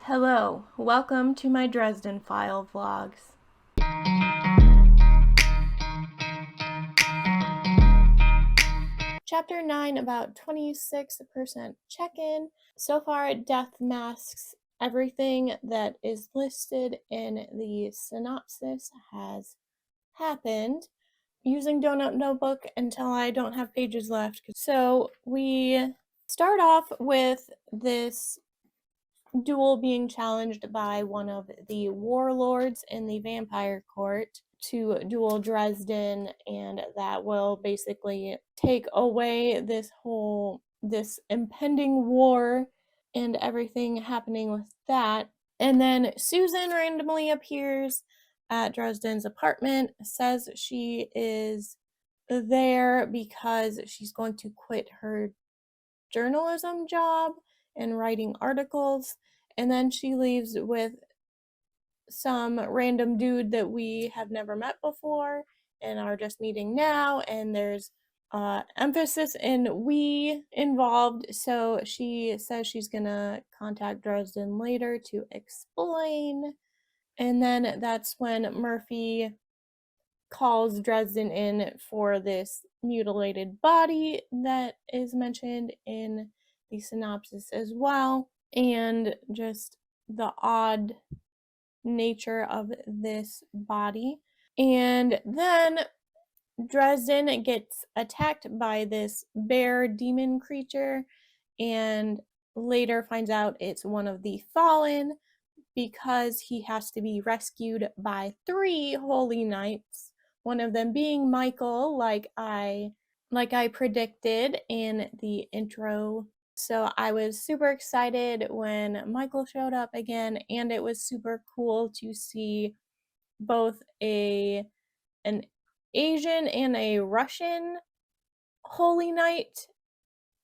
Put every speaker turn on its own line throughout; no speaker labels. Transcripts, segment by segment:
Hello, welcome to my Dresden File vlogs. Chapter 9, about 26% check-in. So far, Death masks everything that is listed in the synopsis has happened. Using Donut Notebook until I don't have pages left. So we start off with this duel being challenged by one of the warlords in the vampire court to duel Dresden, and that will basically take away this impending war and everything happening with that. And then Susan randomly appears at Dresden's apartment, says she is there because she's going to quit her journalism job and writing articles, and then she leaves with some random dude that we have never met before and are just meeting now, and there's emphasis in we involved, so she says she's gonna contact Dresden later to explain. And then that's when Murphy calls Dresden in for this mutilated body that is mentioned in the synopsis as well, and just the odd nature of this body. And then Dresden gets attacked by this bear demon creature and later finds out it's one of the fallen because he has to be rescued by 3 holy knights, one of them being Michael, like I predicted in the intro. So I was super excited when Michael showed up again, and it was super cool to see both an Asian and a Russian holy knight,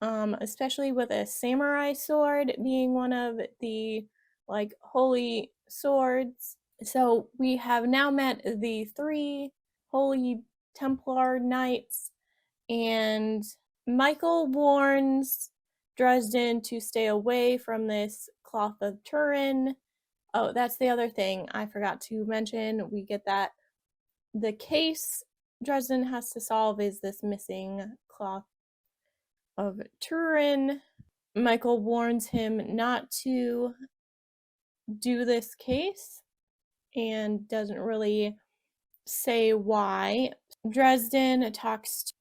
especially with a samurai sword being one of the holy swords. So we have now met the 3 holy Templar knights, and Michael warns Dresden to stay away from this cloth of Turin. Oh, that's the other thing I forgot to mention. We get that the case Dresden has to solve is this missing cloth of Turin. Michael warns him not to do this case and doesn't really say why. Dresden talks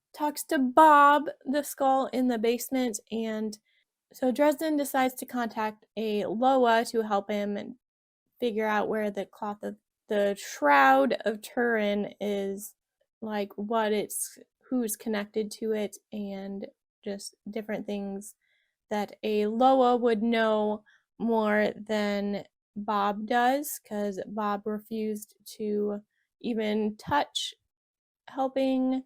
to Bob the skull in the basement, and so Dresden decides to contact a Loa to help him figure out where the cloth of the Shroud of Turin is, like who's connected to it, and just different things that a Loa would know more than Bob does, because Bob refused to even touch helping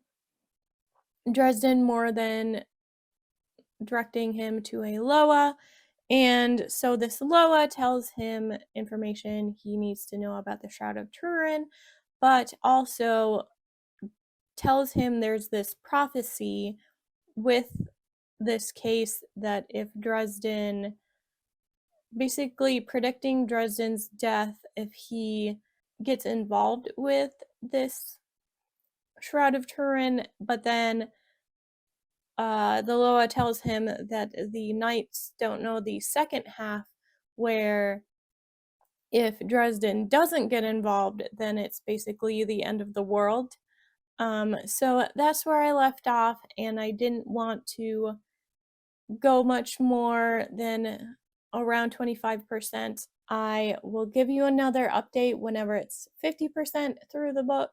Dresden more than directing him to a Loa. And so this Loa tells him information he needs to know about the Shroud of Turin, but also tells him there's this prophecy with this case that if Dresden, basically predicting Dresden's death if he gets involved with this Shroud of Turin, but then the Loa tells him that the knights don't know the second half, where if Dresden doesn't get involved, then it's basically the end of the world. So that's where I left off, and I didn't want to go much more than around 25%. I will give you another update whenever it's 50% through the book,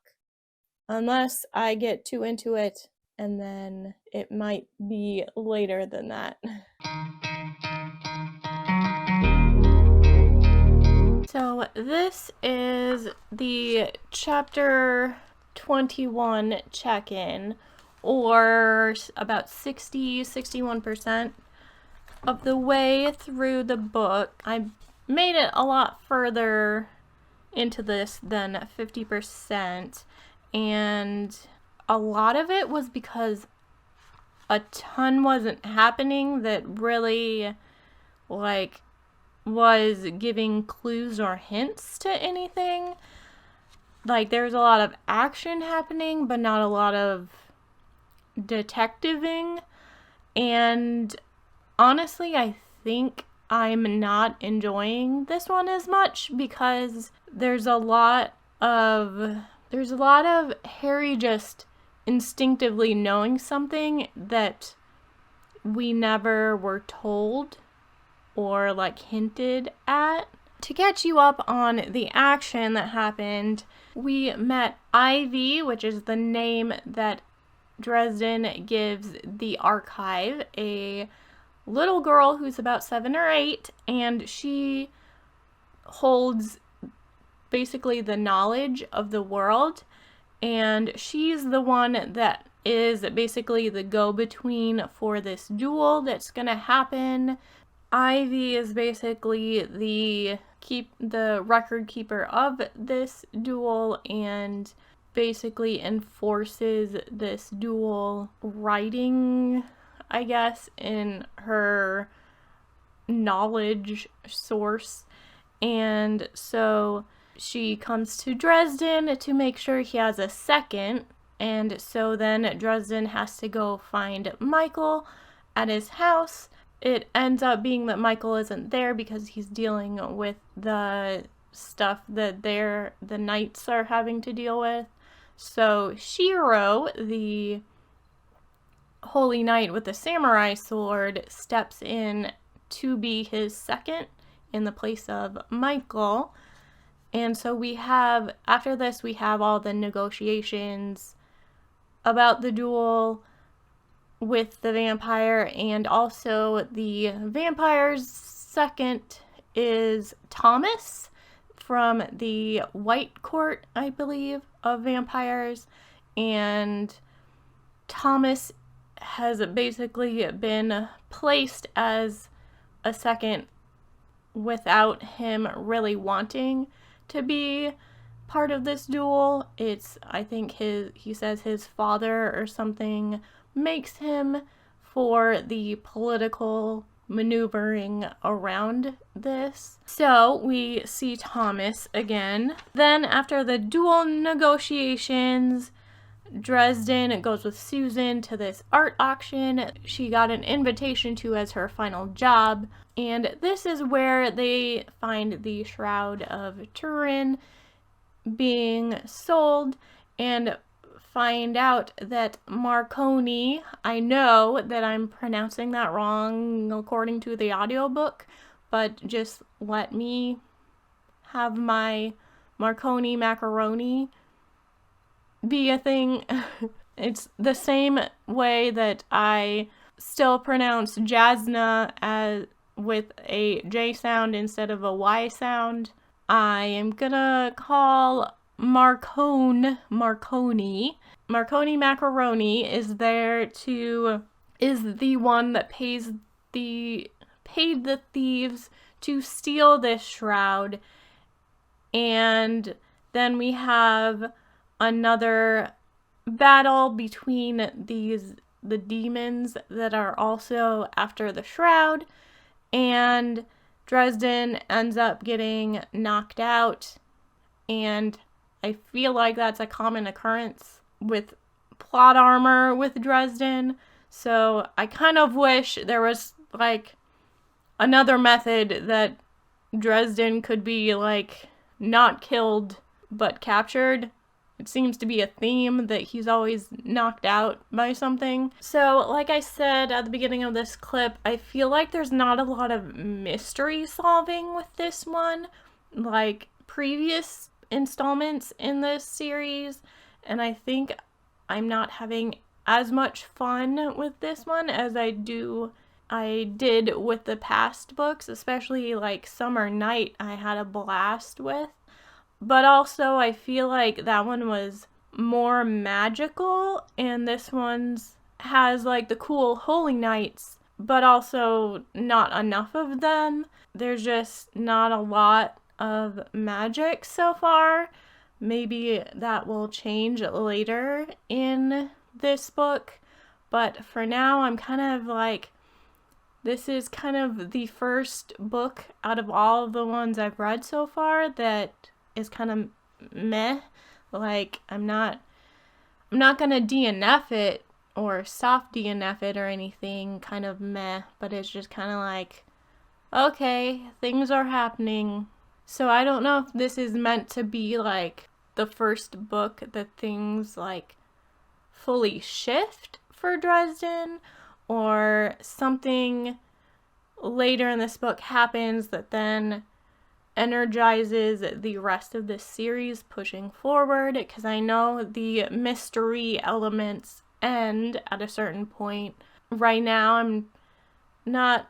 unless I get too into it, and then it might be later than that. So this is the chapter 21 check-in, or about 61% of the way through the book. I made it a lot further into this than 50%, and a lot of it was because a ton wasn't happening that really was giving clues or hints to anything. Like, there's a lot of action happening, but not a lot of detectiving. And honestly, I think I'm not enjoying this one as much because there's a lot of Harry just instinctively knowing something that we never were told or like hinted at. To catch you up on the action that happened, we met Ivy, which is the name that Dresden gives the archive, a little girl who's about 7 or 8, and she holds basically the knowledge of the world, and she's the one that is basically the go-between for this duel that's gonna happen. Ivy is basically the record keeper of this duel and basically enforces this duel writing, I guess, in her knowledge source. And so she comes to Dresden to make sure he has a second. And so then Dresden has to go find Michael at his house. It ends up being that Michael isn't there because he's dealing with the stuff that the knights are having to deal with. So Shiro, the holy knight with the samurai sword, steps in to be his second in the place of Michael. And so after this, we have all the negotiations about the duel with the vampire, and also the vampire's second is Thomas from the White Court, I believe, of vampires. And Thomas has basically been placed as a second without him really wanting to be part of this duel. I think he says his father or something makes him for the political maneuvering around this. So we see Thomas again. Then after the duel negotiations, Dresden goes with Susan to this art auction she got an invitation to as her final job. And this is where they find the Shroud of Turin being sold and find out that Marconi, I know that I'm pronouncing that wrong according to the audiobook, but just let me have my Marconi macaroni be a thing. It's the same way that I still pronounce Jasna as with a J sound instead of a Y sound. I am gonna call Marconi Macaroni is the one that paid the thieves to steal this shroud. And then we have another battle between the demons that are also after the shroud, and Dresden ends up getting knocked out, and I feel like that's a common occurrence with plot armor with Dresden, so I kind of wish there was like another method that Dresden could be like not killed but captured. It seems to be a theme that he's always knocked out by something. So, like I said at the beginning of this clip, I feel like there's not a lot of mystery solving with this one, like previous installments in this series, and I think I'm not having as much fun with this one as I did with the past books, especially like Summer Night I had a blast with. But also, I feel like that one was more magical, and this one's has like the cool holy knights, but also not enough of them. There's just not a lot of magic so far. Maybe that will change later in this book, but for now, I'm kind of like This is kind of the first book out of all of the ones I've read so far that is kind of meh. Like, I'm not gonna DNF it or soft DNF it or anything, kind of meh, but it's just kind of like, okay, things are happening. So I don't know if this is meant to be like the first book that things like fully shift for Dresden, or something later in this book happens that then energizes the rest of this series pushing forward, because I know the mystery elements end at a certain point. Right now I'm not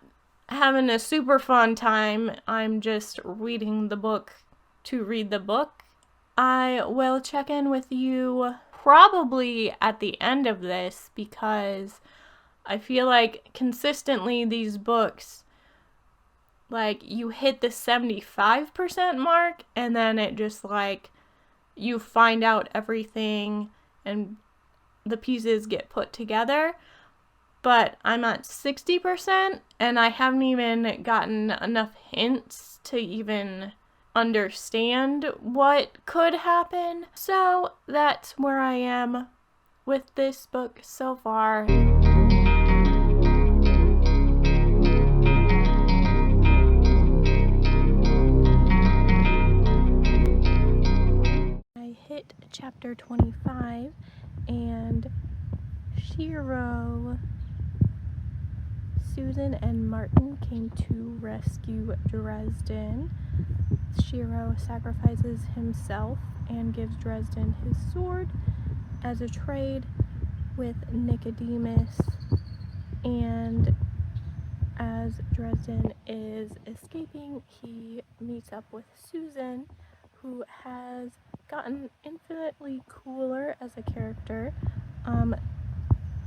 having a super fun time. I'm just reading the book to read the book. I will check in with you probably at the end of this, because I feel like consistently these books, like, you hit the 75% mark and then it just like you find out everything and the pieces get put together. But I'm at 60% and I haven't even gotten enough hints to even understand what could happen. So that's where I am with this book so far. I hit chapter 25 and Shiro, Susan, and Martin came to rescue Dresden. Shiro sacrifices himself and gives Dresden his sword as a trade with Nicodemus, and as Dresden is escaping, he meets up with Susan, who has gotten infinitely cooler as a character.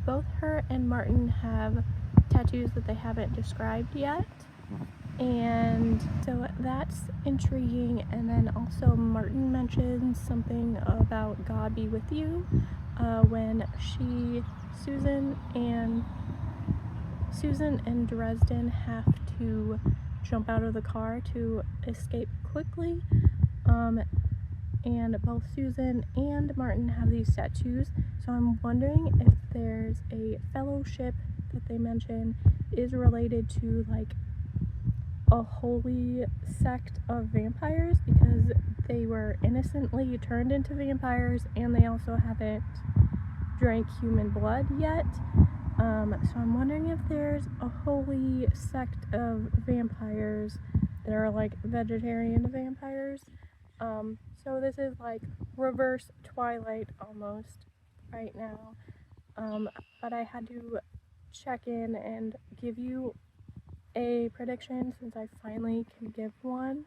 Both her and Martin have tattoos that they haven't described yet, and so that's intriguing. And then also Martin mentions something about God be with you when Susan and Dresden have to jump out of the car to escape quickly. And both Susan and Martin have these tattoos, so I'm wondering if there's a fellowship that they mention is related to like a holy sect of vampires, because they were innocently turned into vampires and they also haven't drank human blood yet. So I'm wondering if there's a holy sect of vampires that are like vegetarian vampires. So this is like reverse Twilight almost right now. But I had to check in and give you a prediction since I finally can give one,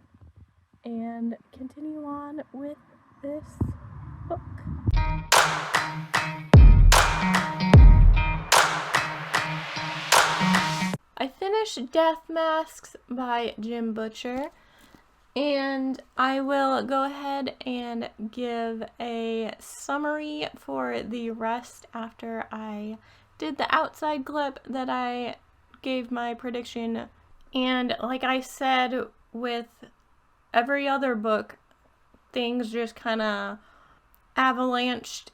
and continue on with this book. I finished Death Masks by Jim Butcher, and I will go ahead and give a summary for the rest after I did the outside clip that I gave my prediction. And like I said, with every other book, things just kind of avalanched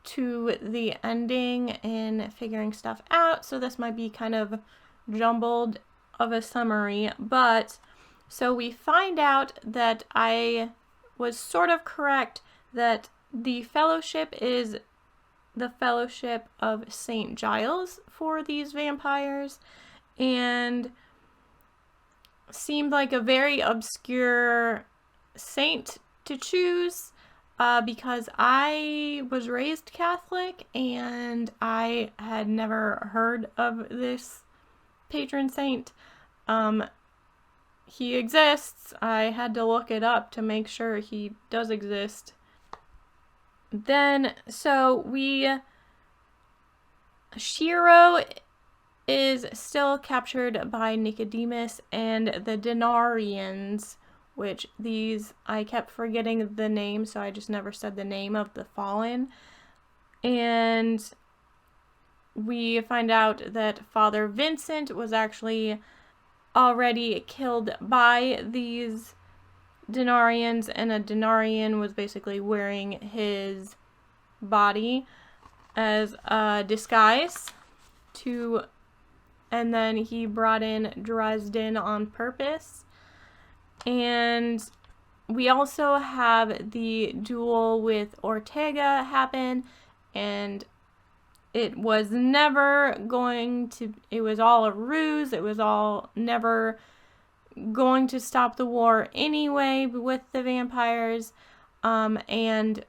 to the ending and figuring stuff out, so this might be kind of jumbled of a summary. But so we find out that I was sort of correct, that the fellowship is the Fellowship of St. Giles for these vampires, and seemed like a very obscure saint to choose, because I was raised Catholic and I had never heard of this patron saint. He exists. I had to look it up to make sure he does exist. Then, so Shiro is still captured by Nicodemus and the Denarians, which these, I kept forgetting the name, so I just never said the name of the Fallen. And we find out that Father Vincent was actually already killed by these Denarians, and a Denarian was basically wearing his body as a disguise and then he brought in Dresden on purpose. And we also have the duel with Ortega happen, and it was never going to, it was all a ruse, it was all never going to stop the war anyway with the vampires, and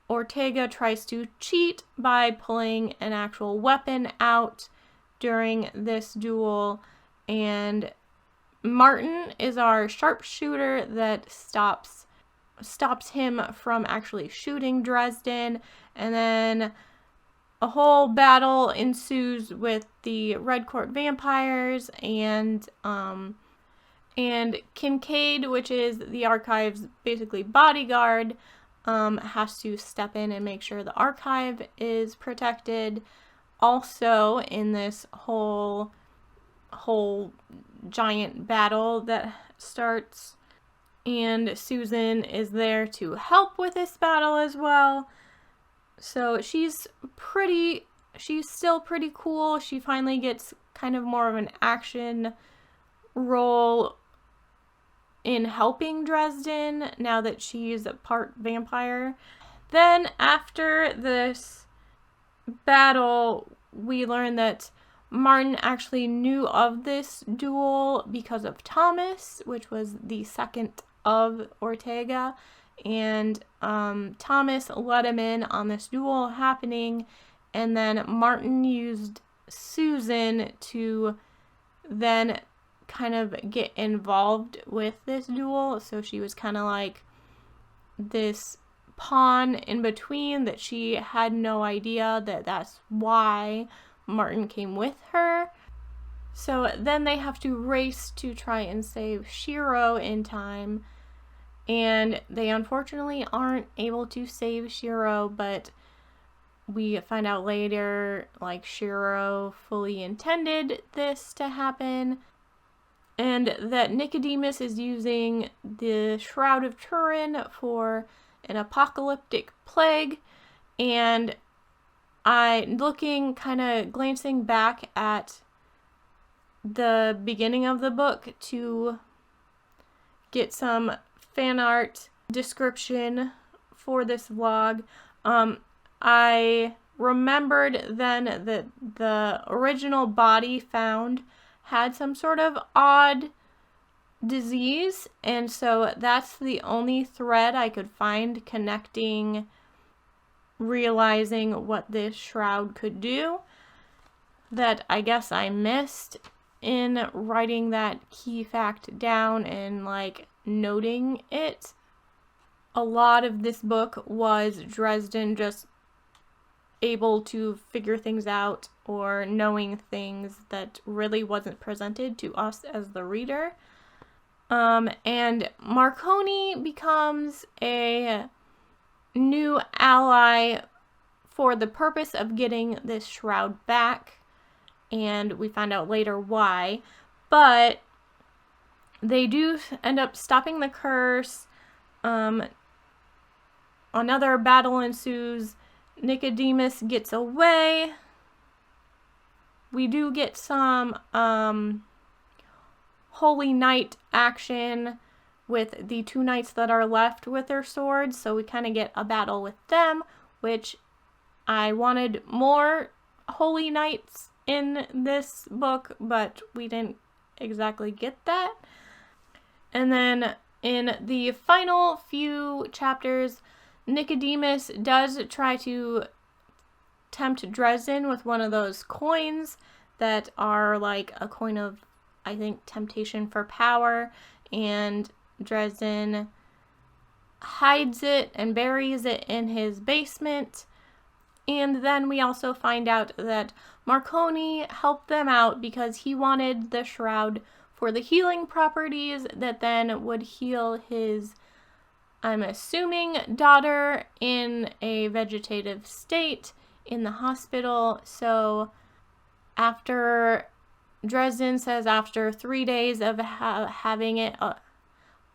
Ortega tries to cheat by pulling an actual weapon out during this duel, and Martin is our sharpshooter that stops him from actually shooting Dresden, and then a whole battle ensues with the Red Court vampires and Kincaid, which is the archive's basically bodyguard, has to step in and make sure the archive is protected. Also, in this whole giant battle that starts, and Susan is there to help with this battle as well. So she's still pretty cool. She finally gets kind of more of an action role in helping Dresden now that she's a part vampire. Then after this battle, we learn that Martin actually knew of this duel because of Thomas, which was the second of Ortega, and Thomas let him in on this duel happening, and then Martin used Susan to then kind of get involved with this duel, so she was kind of like this pawn in between that she had no idea that that's why Martin came with her. So then they have to race to try and save Shiro in time, and they unfortunately aren't able to save Shiro, but we find out later, like, Shiro fully intended this to happen, and that Nicodemus is using the Shroud of Turin for an apocalyptic plague. And glancing back at the beginning of the book to get some fan art description for this vlog, I remembered then that the original body found had some sort of odd disease, and so that's the only thread I could find connecting realizing what this shroud could do that I guess I missed in writing that key fact down and like noting it. A lot of this book was Dresden just able to figure things out or knowing things that really wasn't presented to us as the reader. And Marconi becomes a new ally for the purpose of getting this shroud back, and we find out later why, but they do end up stopping the curse. Another battle ensues. Nicodemus gets away. We do get some Holy Knight action with the two knights that are left with their swords, so we kind of get a battle with them, which I wanted more Holy Knights in this book, but we didn't exactly get that. And then in the final few chapters, Nicodemus does try to tempt Dresden with one of those coins that are like a coin of, I think, temptation for power, and Dresden hides it and buries it in his basement. And then we also find out that Marconi helped them out because he wanted the shroud for the healing properties that then would heal his, I'm assuming, daughter in a vegetative state in the hospital. So after Dresden says after 3 days of having it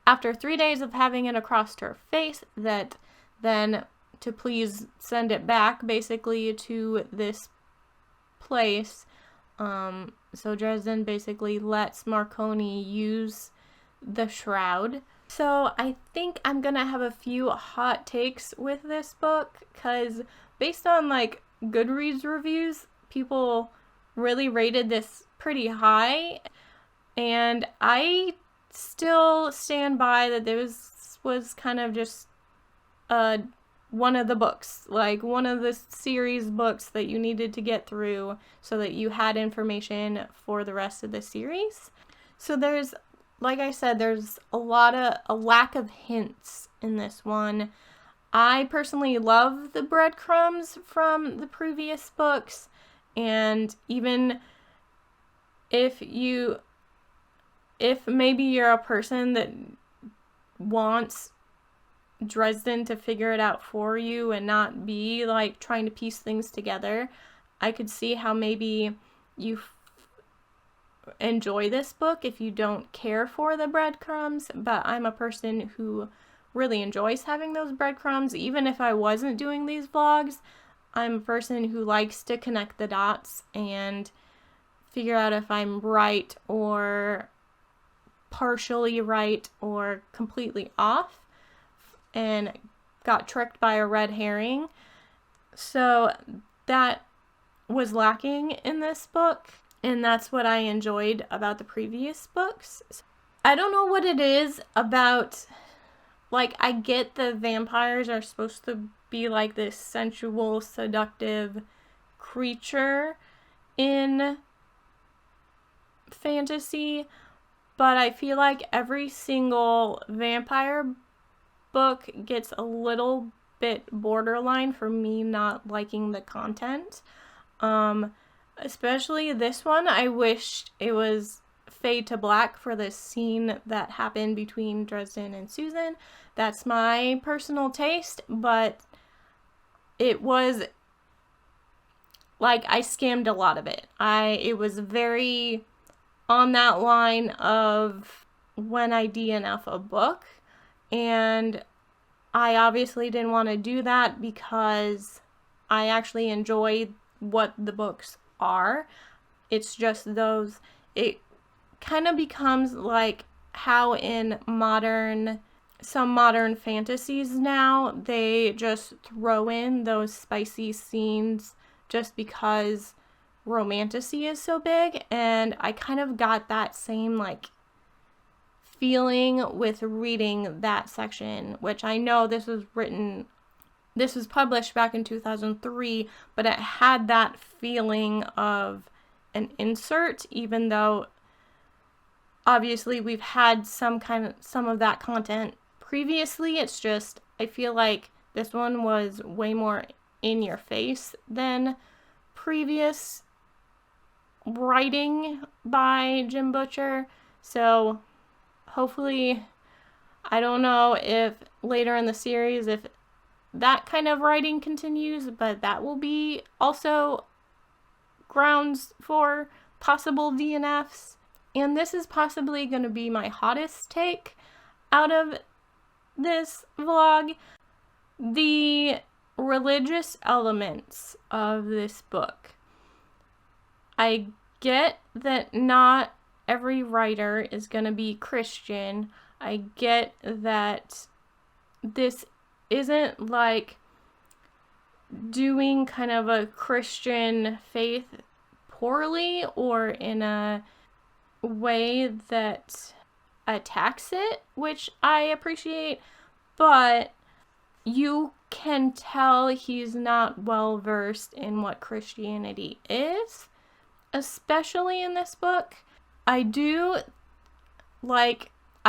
after 3 days of having it across her face, that then to please send it back basically to this place. So Dresden basically lets Marconi use the shroud. So I think I'm gonna have a few hot takes with this book, because based on like Goodreads reviews, people really rated this pretty high, and I still stand by that this was kind of just one of the books, like one of the series books that you needed to get through so that you had information for the rest of the series. So there's, like I said, there's a lack of hints in this one. I personally love the breadcrumbs from the previous books, and even if maybe you're a person that wants Dresden to figure it out for you and not be like trying to piece things together, I could see how maybe you enjoy this book if you don't care for the breadcrumbs. But I'm a person who really enjoys having those breadcrumbs. Even if I wasn't doing these vlogs, I'm a person who likes to connect the dots and figure out if I'm right or partially right or completely off and got tricked by a red herring. So that was lacking in this book, and that's what I enjoyed about the previous books. I don't know what it is about, like, I get the vampires are supposed to be like this sensual, seductive creature in fantasy, but I feel like every single vampire book gets a little bit borderline for me not liking the content. Especially this one, I wished it was fade to black for this scene that happened between Dresden and Susan. That's my personal taste, but it was like I skimmed a lot of it. It was very on that line of when I DNF a book, and I obviously didn't want to do that because I actually enjoy what the books are. It's just it kind of becomes like how in some modern fantasies now, they just throw in those spicy scenes just because romantasy is so big, and I kind of got that same like feeling with reading that section, which I know this was published back in 2003, but it had that feeling of an insert, even though obviously we've had some of that content previously. It's just, I feel like this one was way more in your face than previous writing by Jim Butcher. So hopefully, I don't know if later in the series if that kind of writing continues, but that will be also grounds for possible DNFs. And this is possibly going to be my hottest take out of this vlog. The religious elements of this book. I get that not every writer is going to be Christian. I get that this isn't like doing kind of a Christian faith poorly or in a way that attacks it, which I appreciate, but you can tell he's not well versed in what Christianity is, especially in this book. I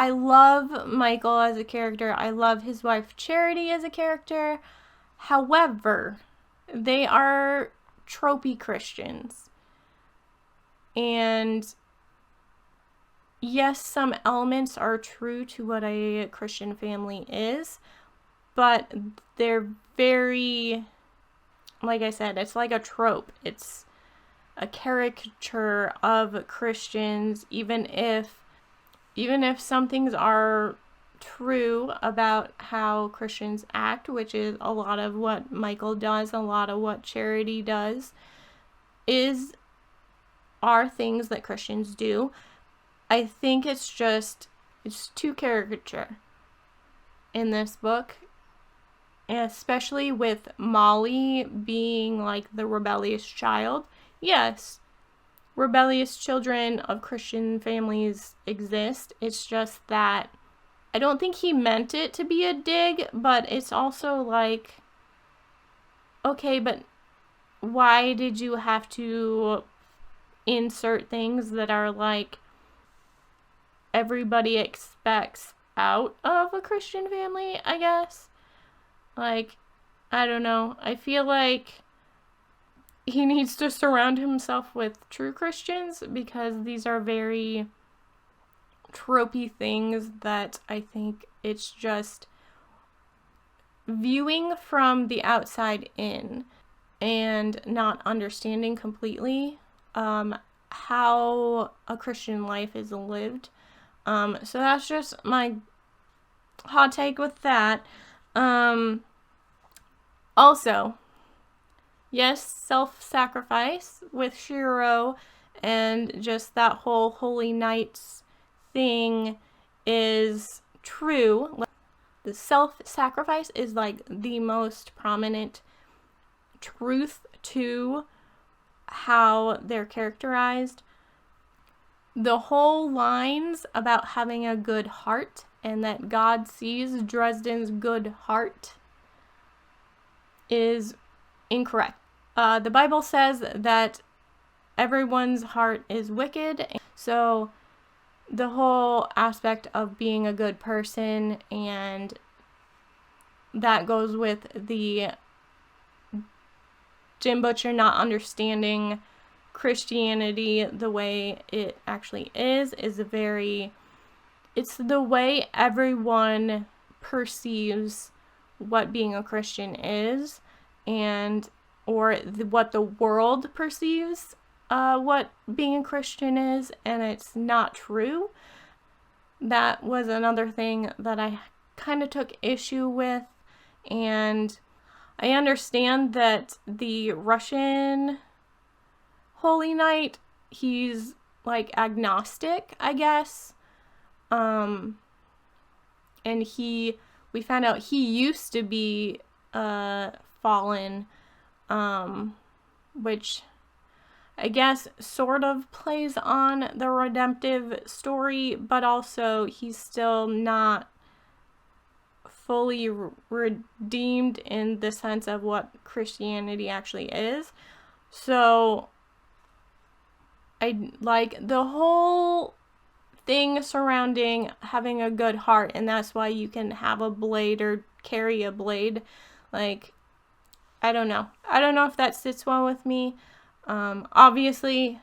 love Michael as a character. I love his wife Charity as a character. However, they are tropey Christians. And yes, some elements are true to what a Christian family is, but they're very, like I said, it's like a trope. It's a caricature of Christians, even if some things are true about how Christians act, which is a lot of what Michael does, a lot of what Charity does, are things that Christians do. I think it's too caricature in this book, and especially with Molly being like the rebellious child. Yes, rebellious children of Christian families exist. It's just that I don't think he meant it to be a dig, but it's also like, okay, but why did you have to insert things that are like everybody expects out of a Christian family, I guess? Like, I don't know. I feel like he needs to surround himself with true Christians, because these are very tropey things that I think it's just viewing from the outside in and not understanding completely how a Christian life is lived. So that's just my hot take with that. Also, yes, self-sacrifice with Shiro and just that whole Holy Knights thing is true. The self-sacrifice is like the most prominent truth to how they're characterized. The whole lines about having a good heart and that God sees Dresden's good heart is incorrect. The Bible says that everyone's heart is wicked, so the whole aspect of being a good person, and that goes with the Jim Butcher not understanding Christianity the way it actually is it's the way everyone perceives what being a Christian is, what the world perceives what being a Christian is, and it's not true. That was another thing that I kind of took issue with, and I understand that the Russian Holy Knight, he's like agnostic, I guess. And we found out he used to be fallen, which I guess sort of plays on the redemptive story, but also he's still not fully redeemed in the sense of what Christianity actually is. So I like the whole thing surrounding having a good heart, and that's why you can have a blade or carry a blade. Like, I don't know if that sits well with me. Obviously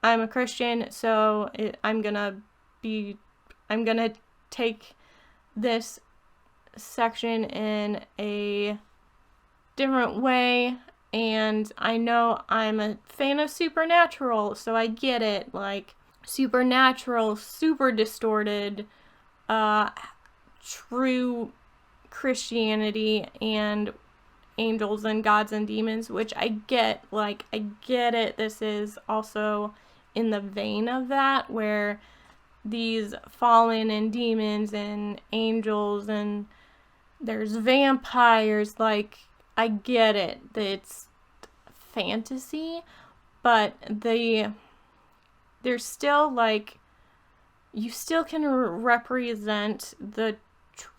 I'm a Christian, so I'm gonna take this section in a different way, and I know I'm a fan of Supernatural, so I get it. Like, Supernatural, super distorted true Christianity and angels and gods and demons, which I get. Like, I get it. This is also in the vein of that, where these fallen and demons and angels and there's vampires. Like, I get it. It's fantasy, but there's still, like, you still can represent the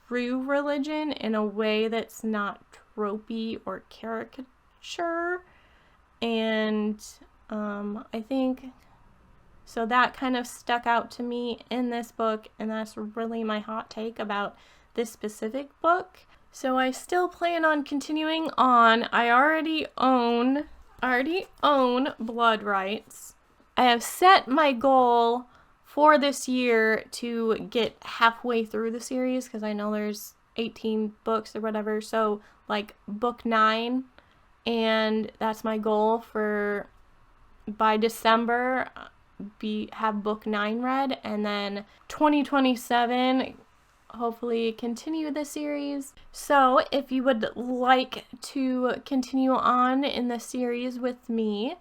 true religion in a way that's not tropey or caricature, and I think so that kind of stuck out to me in this book, and that's really my hot take about this specific book. So I still plan on continuing on. I already own Blood Rights. I have set my goal for this year to get halfway through the series, because I know there's 18 books or whatever, so like book 9, and that's my goal for by December have book 9 read, and then 2027 hopefully continue the series. So if you would like to continue on in the series with me,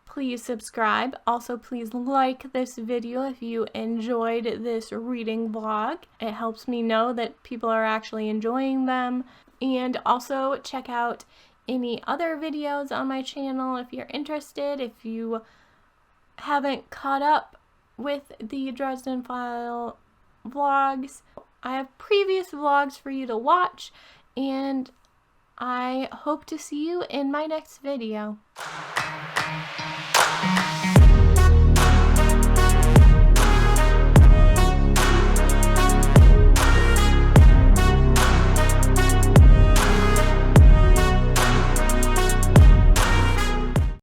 please subscribe. Also, please like this video if you enjoyed this reading vlog. It helps me know that people are actually enjoying them. And also check out any other videos on my channel if you're interested. If you haven't caught up with the Dresden File vlogs, I have previous vlogs for you to watch, and I hope to see you in my next video.